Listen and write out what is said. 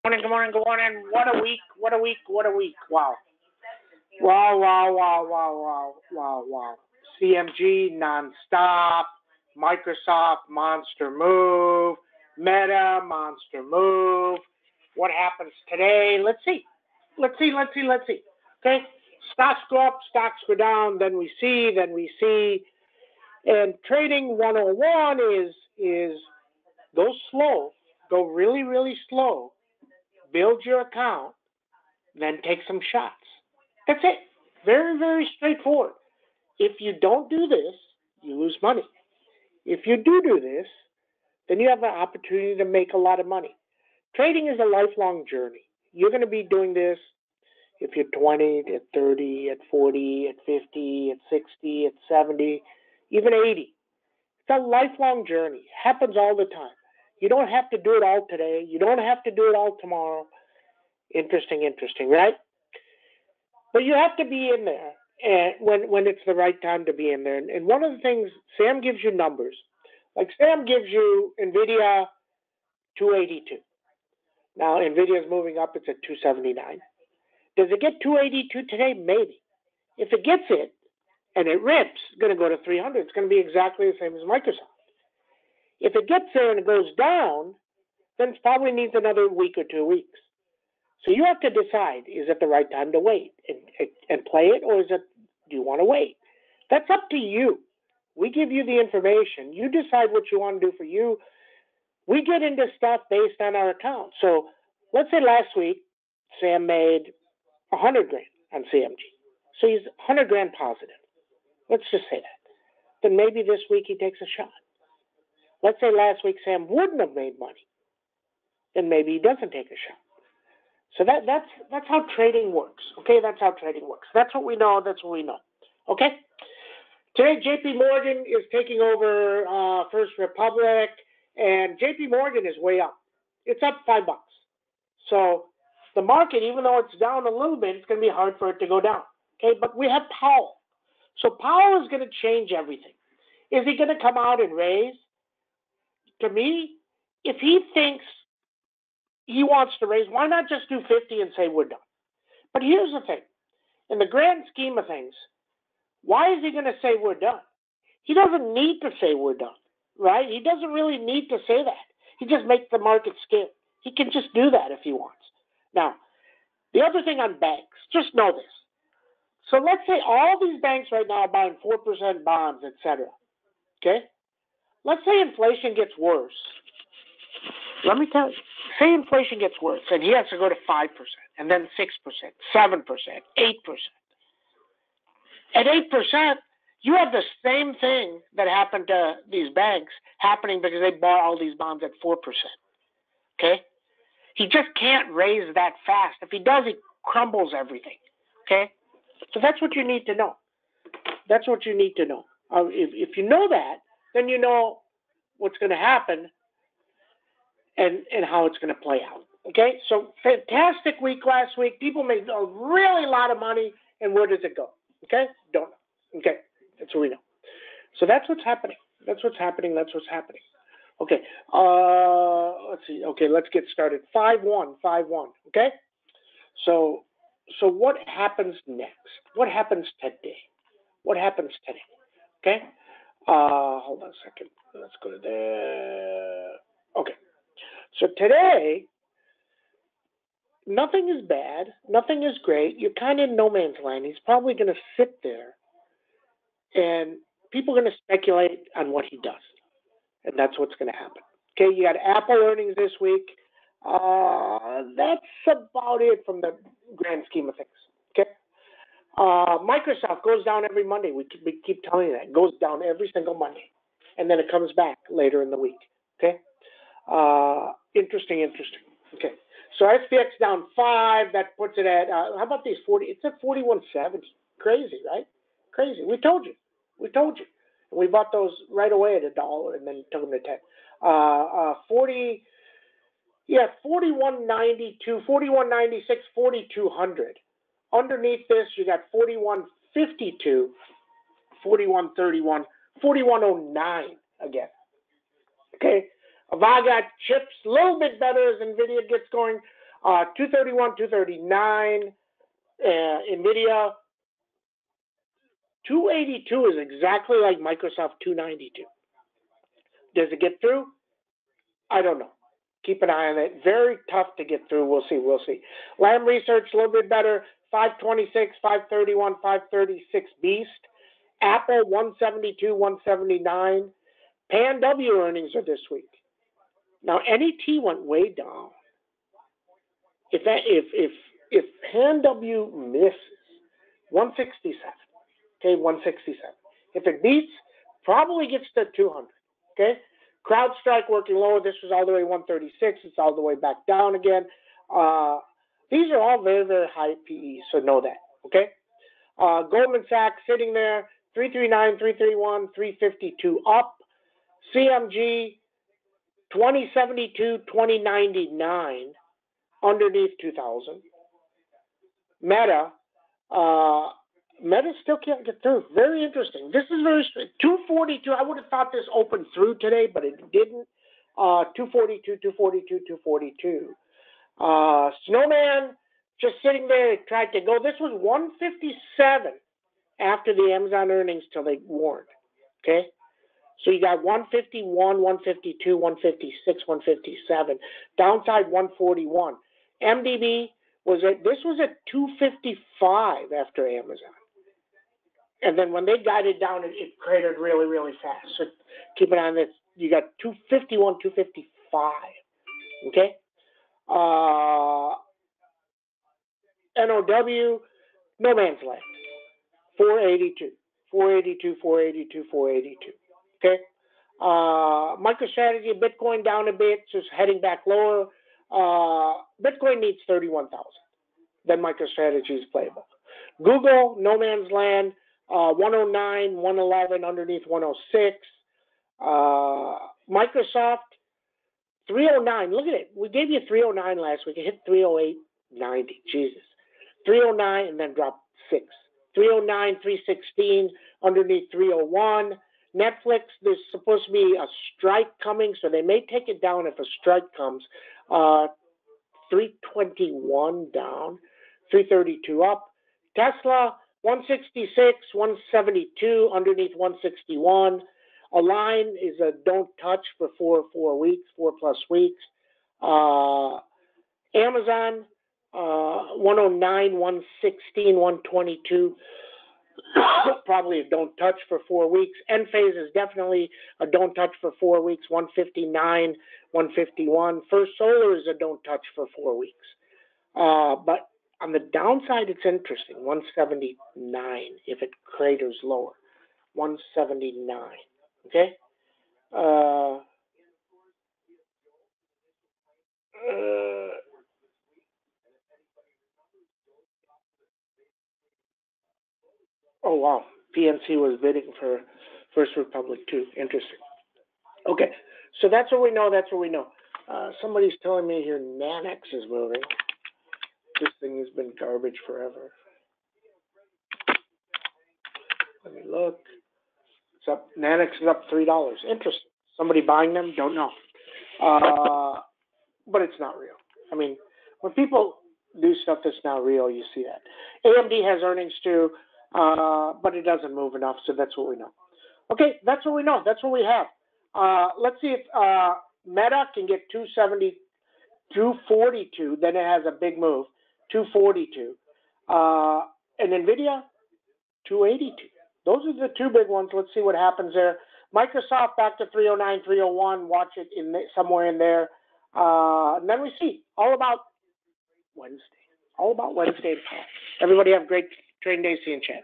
Morning, good morning, good morning. What a week, what a week, what a week. Wow. Wow, wow, wow, wow, wow, wow, wow. CMG nonstop, Microsoft monster move, Meta monster move. What happens today? Let's see. Let's see. Okay? Stocks go up, stocks go down, then we see. And trading 101 is go slow, go really, really slow, build your account, then take some shots. That's it. Very, very straightforward. If you don't do this, you lose money. If you do this, then you have an opportunity to make a lot of money. Trading is a lifelong journey. You're going to be doing this if you're 20, at 30, at 40, at 50, at 60, at 70, even 80. It's a lifelong journey. It happens all the time. You don't have to do it all today. You don't have to do it all tomorrow. Interesting, right? But you have to be in there and when it's the right time to be in there. And one of the things, Sam gives you numbers. Like Sam gives you NVIDIA 282. Now NVIDIA is moving up. It's at 279. Does it get 282 today? Maybe. If it gets it and it rips, it's going to go to 300. It's going to be exactly the same as Microsoft. If it gets there and it goes down, then it probably needs another week or 2 weeks. So you have to decide, is it the right time to wait and play it, or do you want to wait? That's up to you. We give you the information. You decide what you want to do for you. We get into stuff based on our account. So let's say last week, Sam made 100 grand on CMG. So he's 100 grand positive. Let's just say that. Then maybe this week he takes a shot. Let's say last week Sam wouldn't have made money. Then maybe he doesn't take a shot. So that's how trading works. Okay, that's how trading works. That's what we know. Okay. Today, J.P. Morgan is taking over First Republic, and J.P. Morgan is way up. It's up $5. So the market, even though it's down a little bit, it's going to be hard for it to go down. Okay, but we have Powell. So Powell is going to change everything. Is he going to come out and raise? To me, if he thinks he wants to raise, why not just do 50 and say we're done? But here's the thing. In the grand scheme of things, why is he going to say we're done? He doesn't need to say we're done, right? He doesn't really need to say that. He just makes the market scared. He can just do that if he wants. Now, the other thing on banks, just know this. So let's say all these banks right now are buying 4% bonds, etc. Okay? Let's say inflation gets worse. Let me tell you, say inflation gets worse and he has to go to 5% and then 6%, 7%, 8%. At 8%, you have the same thing that happened to these banks happening because they bought all these bonds at 4%. Okay? He just can't raise that fast. If he does, he crumbles everything. Okay? So that's what you need to know. That's what you need to know. If you know that, then you know what's going to happen and how it's going to play out. Okay? So fantastic week last week. People made a really lot of money, and where does it go? Okay? Don't know. Okay? That's what we know. So that's what's happening. That's what's happening. Okay. Let's see. Okay, let's get started. 5-1. Okay? So what happens next? What happens today? Okay? Hold on a second. Let's go to there. Okay. So today, nothing is bad. Nothing is great. You're kind of in no man's land. He's probably going to sit there, and people are going to speculate on what he does. And that's what's going to happen. Okay, you got Apple earnings this week. That's about it from the grand scheme of things. Okay. Microsoft goes down every Monday. We keep telling you that. It goes down every single Monday. And then it comes back later in the week. Okay. Interesting. Okay. So SPX down 5. That puts it at, how about these 40? It's at 41.70. Crazy, right? Crazy. We told you. We bought those right away at $1 and then took them to 10. 41.92, 41.96, 4,200. Underneath this, you got 41.52, 41.31, 41.09 again. Okay. Got chips a little bit better as NVIDIA gets going. 231, 239. NVIDIA, 282 is exactly like Microsoft 292. Does it get through? I don't know. Keep an eye on it. Very tough to get through. We'll see. We'll see. Lam Research, a little bit better. 526, 531, 536 Beast. Apple, 172, 179. Pan W earnings are this week. Now, NET went way down. If Pan W misses, 167. Okay, 167. If it beats, probably gets to 200. Okay? CrowdStrike working lower. This was all the way 136. It's all the way back down again. These are all very, very high PE, so know that. Okay? Goldman Sachs sitting there, 339, 331, 352 up. CMG, 2072, 2099 underneath 2000. Meta, Meta still can't get through. Very interesting. This is very strange. 242. I would have thought this opened through today, but it didn't. 242, 242, 242. Snowman just sitting there, tried to go. This was 157 after the Amazon earnings till they warned. Okay? So you got 151, 152, 156, 157. Downside 141. MDB this was at 255 after Amazon. And then when they guided down, it cratered really, really fast. So keep an eye on this. You got 251, 255. Okay? NOW, no man's land. 482. 482, 482, 482. Okay? MicroStrategy, Bitcoin down a bit, just heading back lower. Bitcoin needs 31,000. Then MicroStrategy is playable. Google, no man's land. 109, 111 underneath 106. Microsoft, 309. Look at it. We gave you 309 last week. It hit 308.90. Jesus. 309 and then dropped 6. 309, 316 underneath 301. Netflix, there's supposed to be a strike coming, so they may take it down if a strike comes. 321 down, 332 up. Tesla, 166, 172 underneath 161. Align is a don't touch for 4 weeks, 4+ weeks. Amazon, 109, 116, 122. Probably a don't touch for 4 weeks. Enphase is definitely a don't touch for 4 weeks, 159, 151. First Solar is a don't touch for 4 weeks. But on the downside, it's interesting, 179 if it craters lower. 179, okay? Oh, wow. PNC was bidding for First Republic, too. Interesting. Okay, so that's what we know. That's what we know. Somebody's telling me here Nanex is moving. This thing has been garbage forever. Let me look. It's up. Nanex is up $3. Interesting. Somebody buying them? Don't know. But it's not real. I mean, when people do stuff that's not real, you see that. AMD has earnings too, but it doesn't move enough, so that's what we know. Okay, that's what we know. That's what we have. Let's see if Meta can get 270, 242, then it has a big move, 242. And NVIDIA, 282. Those are the two big ones. Let's see what happens there. Microsoft back to 309, 301. Watch it somewhere in there. And then we see all about Wednesday. All about Wednesday. Everybody have a great trading day. See you in chat.